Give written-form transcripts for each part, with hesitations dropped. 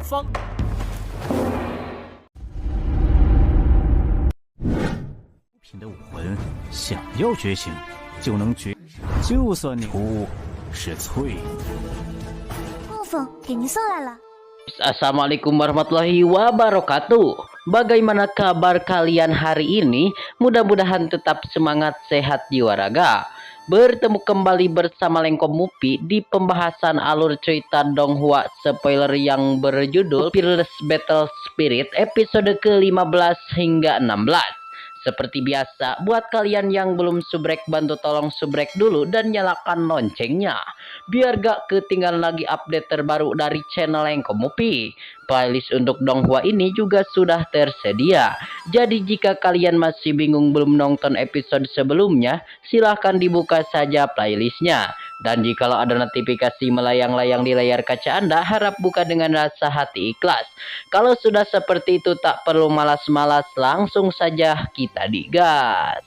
方。品的武魂想要觉醒，就能觉，就算你图是脆。凤凤，给您送来了。 Assalamualaikum warahmatullahi wabarakatuh. Bagaimana kabar kalian hari ini? Mudah-mudahan tetap semangat, sehat jiwa raga. Bertemu kembali bersama Lengkom Mupi di pembahasan alur cerita Donghua spoiler yang berjudul Fearless Battle Spirit episode ke-15 hingga 16. Seperti biasa, buat kalian yang belum subrek, bantu tolong subrek dulu dan nyalakan loncengnya, biar gak ketinggalan lagi update terbaru dari channel Lengkom Mupi. Playlist untuk Donghua ini juga sudah tersedia. Jadi jika kalian masih bingung belum nonton episode sebelumnya, silahkan dibuka saja playlistnya. Dan jikalau ada notifikasi melayang-layang di layar kaca Anda, harap buka dengan rasa hati ikhlas. Kalau sudah seperti itu tak perlu malas-malas, langsung saja kita digas.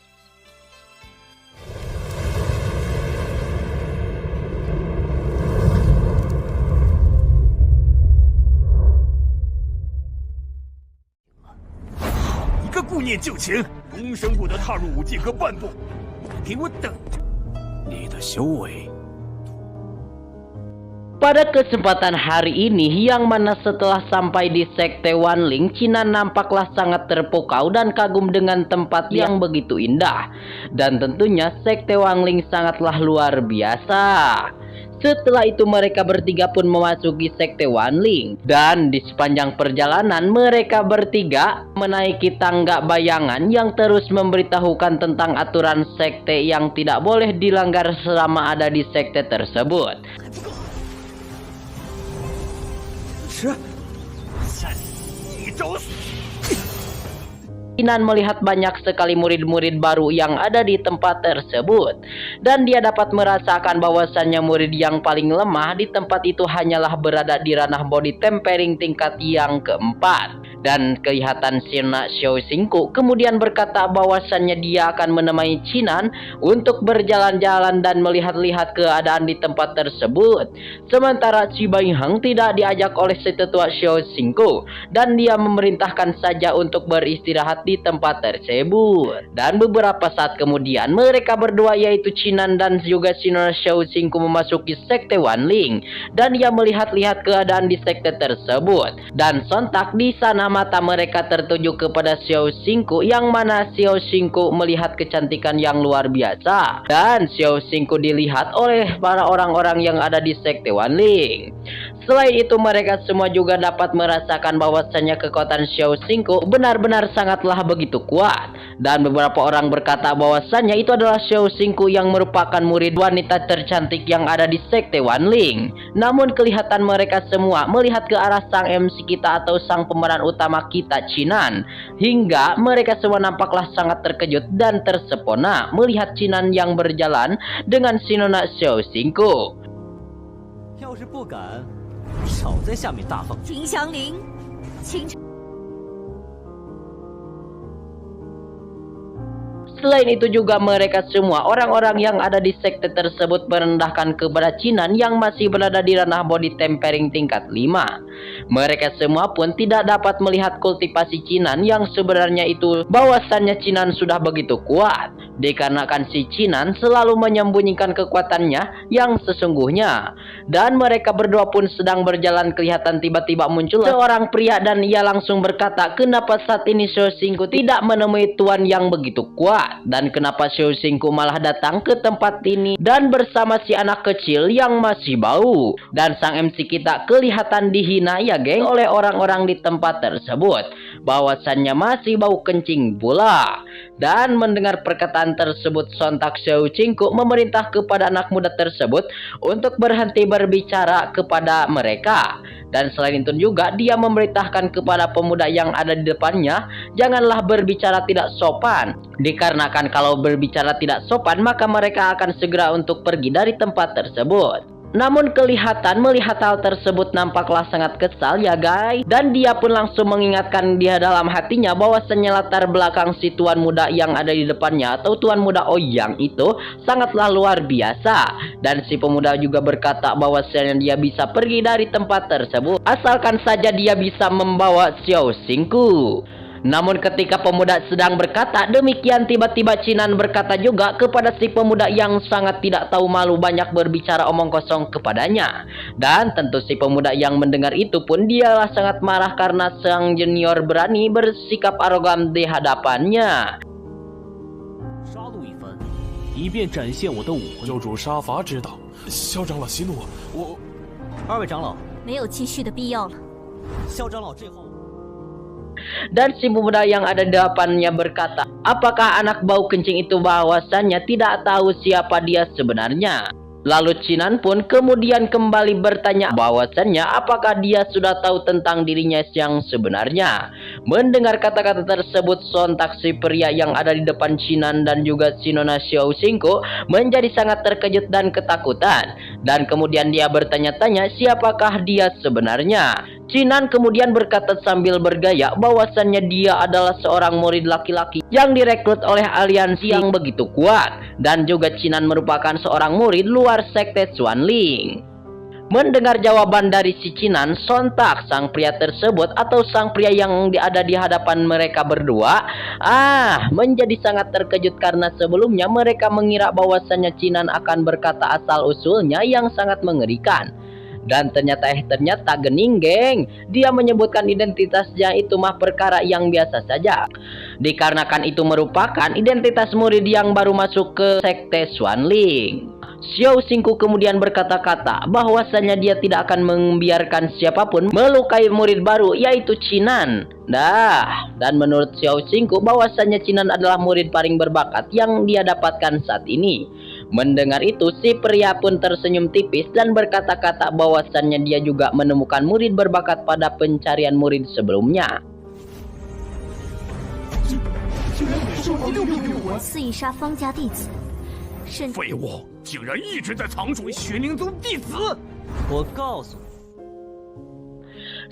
一个顾念旧情，终生不得踏入武界阁半步。你给我等着！你的修为。 Pada kesempatan hari ini, yang mana setelah sampai di Sekte Wanling, Cinan nampaklah sangat terpukau dan kagum dengan tempat yang begitu indah. Dan tentunya Sekte Wanling sangatlah luar biasa. Setelah itu mereka bertiga pun memasuki Sekte Wanling. Dan di sepanjang perjalanan mereka bertiga menaiki tangga bayangan yang terus memberitahukan tentang aturan sekte yang tidak boleh dilanggar selama ada di sekte tersebut. Cinan melihat banyak sekali murid-murid baru yang ada di tempat tersebut. Dan dia dapat merasakan bahwasannya murid yang paling lemah di tempat itu hanyalah berada di ranah body tempering tingkat yang keempat. Dan kelihatan Sinona Xiao Xingku kemudian berkata bahwasannya dia akan menemani Cinan untuk berjalan-jalan dan melihat-lihat keadaan di tempat tersebut. Sementara Qi Baiheng tidak diajak oleh si tetua Xiao Xingku dan dia memerintahkan saja untuk beristirahat di tempat tersebut. Dan beberapa saat kemudian mereka berdua yaitu Cinan dan juga Sinona Xiao Xingku memasuki Sekte Wanling dan ia melihat-lihat keadaan di sekte tersebut. Dan sontak di sana mata mereka tertuju kepada Xiao Xingku, yang mana Xiao Xingku melihat kecantikan yang luar biasa. Dan Xiao Xingku dilihat oleh para orang-orang yang ada di Sekte Wanling. Selain itu mereka semua juga dapat merasakan bahwasannya kekuatan Xiao Xingku benar-benar sangatlah begitu kuat. Dan beberapa orang berkata bahwasannya itu adalah Xiao Xingku yang merupakan murid wanita tercantik yang ada di Sekte Wanling. Namun kelihatan mereka semua melihat ke arah sang MC kita atau sang pemeran utama kita, Cinan. Hingga mereka semua nampaklah sangat terkejut dan tersepona melihat Cinan yang berjalan dengan Sinona Xiao Xingku. 要是不敢，少在下面大放。秦祥林，秦。 Selain itu juga mereka semua orang-orang yang ada di sekte tersebut merendahkan kepada Cinan yang masih berada di ranah body tempering tingkat 5. Mereka semua pun tidak dapat melihat kultivasi Cinan yang sebenarnya itu bahwasannya Cinan sudah begitu kuat. Dikarenakan si Cinan selalu menyembunyikan kekuatannya yang sesungguhnya. Dan mereka berdua pun sedang berjalan, kelihatan tiba-tiba muncul seorang pria dan ia langsung berkata, kenapa saat ini Xiao Xingku tidak menemui tuan yang begitu kuat? Dan kenapa Xiao Xingku malah datang ke tempat ini dan bersama si anak kecil yang masih bau? Dan sang MC kita kelihatan dihina ya geng oleh orang-orang di tempat tersebut, bahwasannya masih bau kencing pula. Dan mendengar perkataan tersebut, sontak Xiao Xingku memerintah kepada anak muda tersebut untuk berhenti berbicara kepada mereka. Dan selain itu juga dia memerintahkan kepada pemuda yang ada di depannya, janganlah berbicara tidak sopan. Dikarenakan kalau berbicara tidak sopan maka mereka akan segera untuk pergi dari tempat tersebut. Namun kelihatan melihat hal tersebut nampaklah sangat kesal ya guys. Dan dia pun langsung mengingatkan dia dalam hatinya bahwasannya latar belakang si tuan muda yang ada di depannya atau tuan muda Ouyang itu sangatlah luar biasa. Dan si pemuda juga berkata bahwasannya dia bisa pergi dari tempat tersebut asalkan saja dia bisa membawa Xiao Xingku. Namun ketika pemuda sedang berkata demikian, tiba-tiba Chinan berkata juga kepada si pemuda yang sangat tidak tahu malu banyak berbicara omong kosong kepadanya. Dan tentu si pemuda yang mendengar itu pun dialah sangat marah karena sang junior berani bersikap arogan di hadapannya. 杀戮一番，以便展现我的武魂。教主杀伐之道，萧长老息怒，我二位长老，没有继续的必要了。萧长老最后。 Dan si pemuda yang ada di depannya berkata, apakah anak bau kencing itu bahwasannya tidak tahu siapa dia sebenarnya? Lalu Chinan pun kemudian kembali bertanya bahwasannya apakah dia sudah tahu tentang dirinya yang sebenarnya. Mendengar kata-kata tersebut, sontak si pria yang ada di depan Chinan dan juga si Nona Xiao Xingku menjadi sangat terkejut dan ketakutan. Dan kemudian dia bertanya-tanya siapakah dia sebenarnya. Chinan kemudian berkata sambil bergaya bahwasannya dia adalah seorang murid laki-laki yang direkrut oleh aliansi yang begitu kuat. Dan juga Chinan merupakan seorang murid luar sekte Xuanling. Mendengar jawaban dari si Chinan, sontak sang pria tersebut atau sang pria yang ada di hadapan mereka berdua menjadi sangat terkejut karena sebelumnya mereka mengira bahwasannya Chinan akan berkata asal-usulnya yang sangat mengerikan. Dan ternyata gening geng, dia menyebutkan identitasnya itu mah perkara yang biasa saja. Dikarenakan itu merupakan identitas murid yang baru masuk ke sekte Xuanling. Xiao Xingku kemudian berkata-kata bahwasanya dia tidak akan membiarkan siapapun melukai murid baru yaitu Chinan. Dan menurut Xiao Xingku bahwasanya Chinan adalah murid paling berbakat yang dia dapatkan saat ini. Mendengar itu si pria pun tersenyum tipis dan berkata-kata bahwasannya dia juga menemukan murid berbakat pada pencarian murid sebelumnya. 我肆意杀方家弟子，甚至废物，竟然一直在藏住玄灵宗弟子！我告诉你，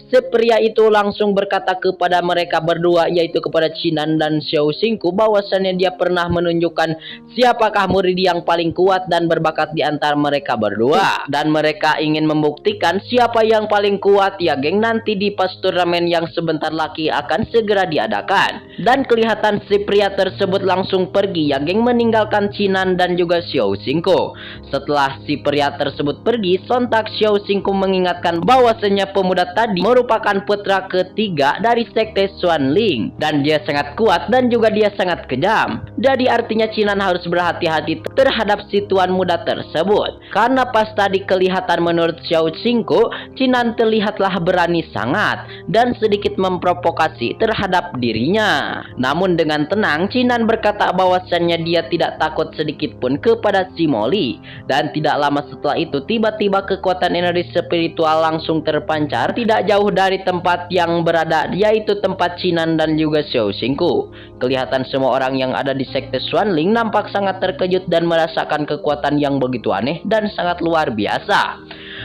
Si pria itu langsung berkata kepada mereka berdua yaitu kepada Chinan dan Xiao Xingku bahwasannya dia pernah menunjukkan siapakah murid yang paling kuat dan berbakat di antara mereka berdua. Dan mereka ingin membuktikan siapa yang paling kuat ya geng nanti di pas turnamen yang sebentar lagi akan segera diadakan. Dan kelihatan si pria tersebut langsung pergi ya geng meninggalkan Chinan dan juga Xiao Xingku. Setelah si pria tersebut pergi, sontak Xiao Xingku mengingatkan bahwasannya pemuda tadi merupakan putra ketiga dari sekte Xuanling dan dia sangat kuat dan juga dia sangat kejam. Jadi artinya Chinan harus berhati-hati terhadap si tuan muda tersebut. Karena pas tadi kelihatan menurut Xiao Xingku, Chinan terlihatlah berani sangat dan sedikit memprovokasi terhadap dirinya. Namun dengan tenang Chinan berkata bahwasannya dia tidak takut sedikit pun kepada si Molly. Dan tidak lama setelah itu tiba-tiba kekuatan energi spiritual langsung terpancar tidak jauh dari tempat yang berada yaitu tempat Chinan dan juga Xiao Xingku. Kelihatan semua orang yang ada di sekte Xuanling nampak sangat terkejut dan merasakan kekuatan yang begitu aneh dan sangat luar biasa.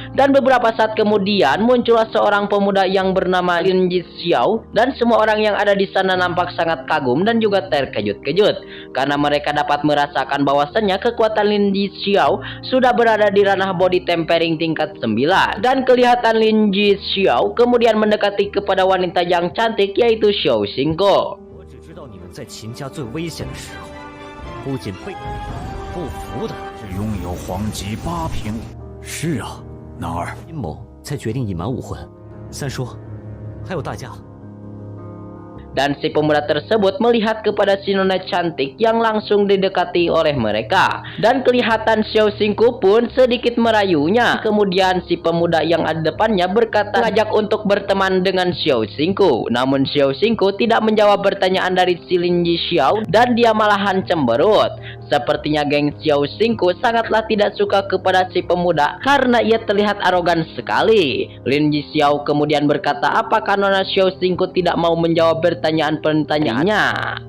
Dan beberapa saat kemudian muncullah seorang pemuda yang bernama Lin Jixiao dan semua orang yang ada di sana nampak sangat kagum dan juga terkejut-kejut karena mereka dapat merasakan bahwasannya kekuatan Lin Jixiao sudah berada di ranah body tempering tingkat 9. Dan kelihatan Lin Jixiao kemudian mendekati kepada wanita yang cantik yaitu Xiao Xingku. 我只知道你们在秦家最危险的时候，不仅被不服的是拥有黄级8品。是啊。 男儿阴谋才决定隐瞒武魂，三叔，还有大家。 Dan si pemuda tersebut melihat kepada si nona cantik yang langsung didekati oleh mereka. Dan kelihatan Xiao Xingku pun sedikit merayunya. Kemudian si pemuda yang ada depannya berkata ngajak untuk berteman dengan Xiao Xingku. Namun Xiao Xingku tidak menjawab pertanyaan dari si Lin Jixiao dan dia malahan cemberut. Sepertinya geng Xiao Xingku sangatlah tidak suka kepada si pemuda karena ia terlihat arogan sekali. Lin Jixiao kemudian berkata apakah nona Xiao Xingku tidak mau menjawab pertanyaan-pertanyaannya.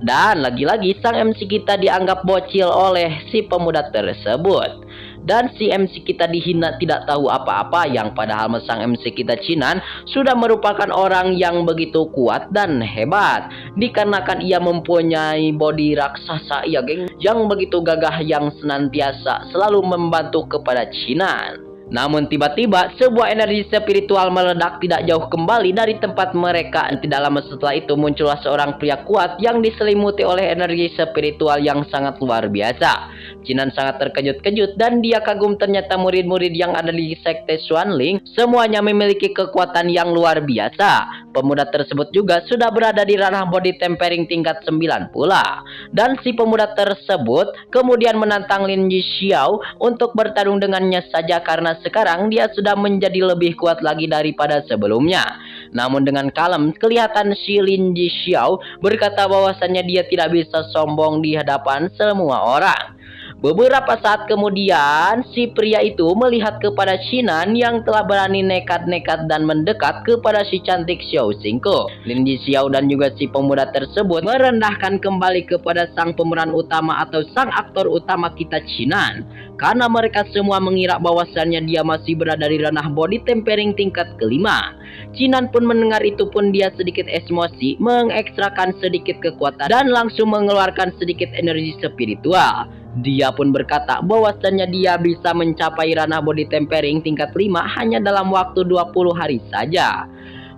Dan lagi-lagi sang MC kita dianggap bocil oleh si pemuda tersebut. dan si MC kita dihina tidak tahu apa-apa, yang padahal sang MC kita Chinan sudah merupakan orang yang begitu kuat dan hebat dikarenakan ia mempunyai body raksasa ya geng, yang begitu gagah yang senantiasa selalu membantu kepada Chinan. Namun tiba-tiba sebuah energi spiritual meledak tidak jauh kembali dari tempat mereka. Tidak lama setelah itu muncullah seorang pria kuat yang diselimuti oleh energi spiritual yang sangat luar biasa. Chinan sangat terkejut-kejut dan dia kagum, ternyata murid-murid yang ada di sekte Xuanling semuanya memiliki kekuatan yang luar biasa. Pemuda tersebut juga sudah berada di ranah body tempering tingkat 9 pula. Dan si pemuda tersebut kemudian menantang Lin Yixiao untuk bertarung dengannya saja karena sekarang dia sudah menjadi lebih kuat lagi daripada sebelumnya. Namun dengan kalem kelihatan si Lin Yixiao berkata bahwasannya dia tidak bisa sombong di hadapan semua orang. Beberapa saat kemudian, si pria itu melihat kepada Chinan yang telah berani nekat-nekat dan mendekat kepada si cantik Xiao Xingko. Lin Yixiao dan juga si pemuda tersebut merendahkan kembali kepada sang pemeran utama atau sang aktor utama kita Chinan. Karena mereka semua mengira bahwasannya dia masih berada di ranah body tempering tingkat kelima. Chinan pun mendengar itu pun dia sedikit emosi, mengekstrakan sedikit kekuatan dan langsung mengeluarkan sedikit energi spiritual. Dia pun berkata bahwasannya dia bisa mencapai ranah body tempering tingkat 5 hanya dalam waktu 20 hari saja.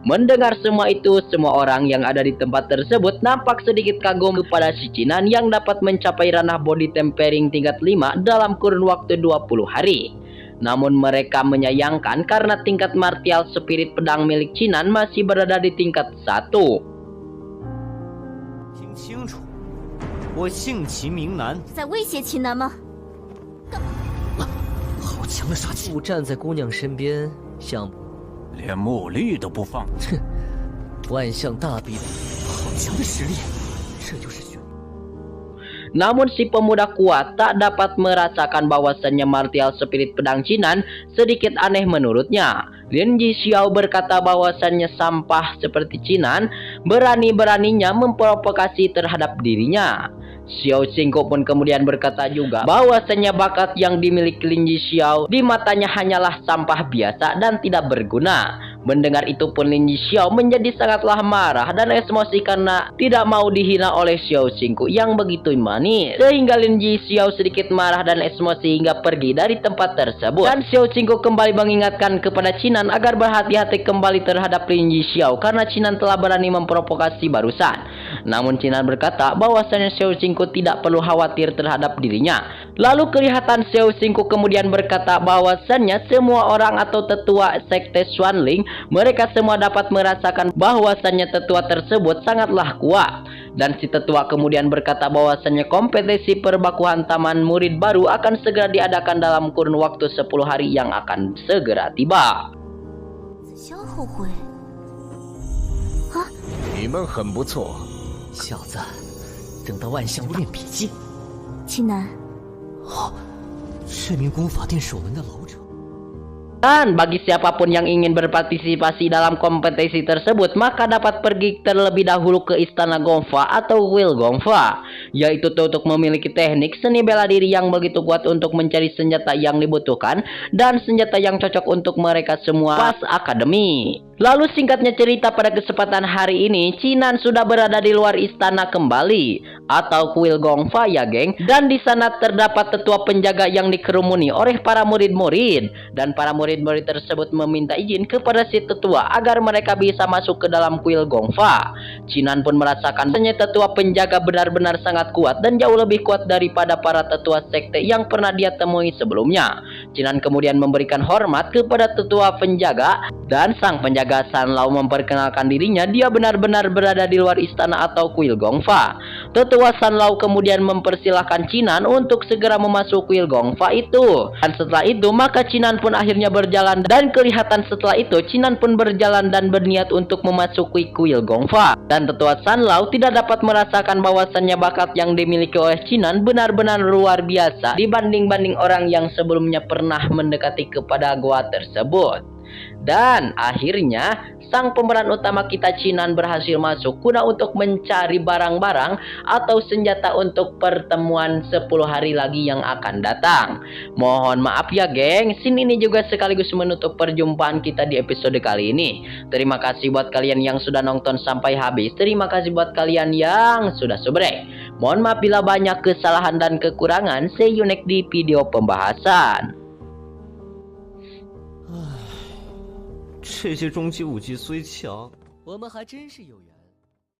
Mendengar semua itu, semua orang yang ada di tempat tersebut nampak sedikit kagum kepada si Chinan yang dapat mencapai ranah body tempering tingkat 5 dalam kurun waktu 20 hari. Namun mereka menyayangkan karena tingkat martial spirit pedang milik Chinan masih berada di tingkat 1. 听清楚，我姓齐名南，在威胁秦南吗？好强的杀气！我站在姑娘身边，想连茉莉都不放。万象大比，好强的实力，这就是玄。 Namun si pemuda kuat tak dapat merasakan bahwasannya martial spirit pedang Chinan sedikit aneh menurutnya. Lin Yixiao berkata bahwasannya sampah seperti Chinan berani-beraninya memprovokasi terhadap dirinya. Xiao Xingko pun kemudian berkata juga bahwasannya bakat yang dimiliki Lin Yixiao di matanya hanyalah sampah biasa dan tidak berguna. Mendengar itu pun Lin Yixiao menjadi sangatlah marah dan emosi karena tidak mau dihina oleh Xiao Xingko yang begitu manis. Sehingga Lin Yixiao sedikit marah dan emosi hingga pergi dari tempat tersebut. Dan Xiao Xingko kembali mengingatkan kepada Chinan agar berhati-hati kembali terhadap Lin Yixiao karena Chinan telah berani memprovokasi barusan. Namun Chinan berkata bahwasanya Xiao Xingko tidak perlu khawatir terhadap dirinya. Lalu kelihatan Xiao Xingko kemudian berkata bahwasannya semua orang atau tetua sekte Xuanling mereka semua dapat merasakan bahwasannya tetua tersebut sangatlah kuat. Dan si tetua kemudian berkata bahwasannya kompetisi perbakuan taman murid baru akan segera diadakan dalam kurun waktu 10 hari yang akan segera tiba. 子霄后悔啊！你们很不错，小子，等到万象练笔记。秦南，这名功法殿是我们的老者。 Dan bagi siapapun yang ingin berpartisipasi dalam kompetisi tersebut, maka dapat pergi terlebih dahulu ke Istana Gongfa atau Will Gongfa, yaitu untuk memiliki teknik seni bela diri yang begitu kuat untuk mencari senjata yang dibutuhkan dan senjata yang cocok untuk mereka semua pas akademi. Lalu singkatnya cerita, pada kesempatan hari ini Chinan sudah berada di luar istana kembali atau kuil Gongfa ya geng, dan di sana terdapat tetua penjaga yang dikerumuni oleh para murid-murid, dan para murid-murid tersebut meminta izin kepada si tetua agar mereka bisa masuk ke dalam kuil Gongfa. Chinan pun merasakan bahwa tetua penjaga benar-benar sangat kuat dan jauh lebih kuat daripada para tetua sekte yang pernah dia temui sebelumnya. Chinan kemudian memberikan hormat kepada tetua penjaga, dan sang penjaga San Lao memperkenalkan dirinya dia benar-benar berada di luar istana atau kuil Gongfa. Tetua San Lao kemudian mempersilahkan Chinan untuk segera memasuki kuil Gongfa itu. Dan setelah itu maka Chinan pun akhirnya berjalan, dan kelihatan setelah itu Chinan pun berjalan dan berniat untuk memasuki kuil Gongfa. Dan tetua San Lao tidak dapat merasakan bahwasannya bakat yang dimiliki oleh Chinan benar-benar luar biasa dibanding-banding orang yang sebelumnya pernah mendekati kepada gua tersebut. Dan akhirnya sang pemeran utama kita Chinan berhasil masuk guna untuk mencari barang-barang atau senjata untuk pertemuan 10 hari lagi yang akan datang. Mohon maaf ya geng, scene ini juga sekaligus menutup perjumpaan kita di episode kali ini. Terima kasih buat kalian yang sudah nonton sampai habis. Terima kasih buat kalian yang sudah subrek. Mohon maaf bila banyak kesalahan dan kekurangan. See you next di video pembahasan. 这些终极武器虽强，我们还真是有缘。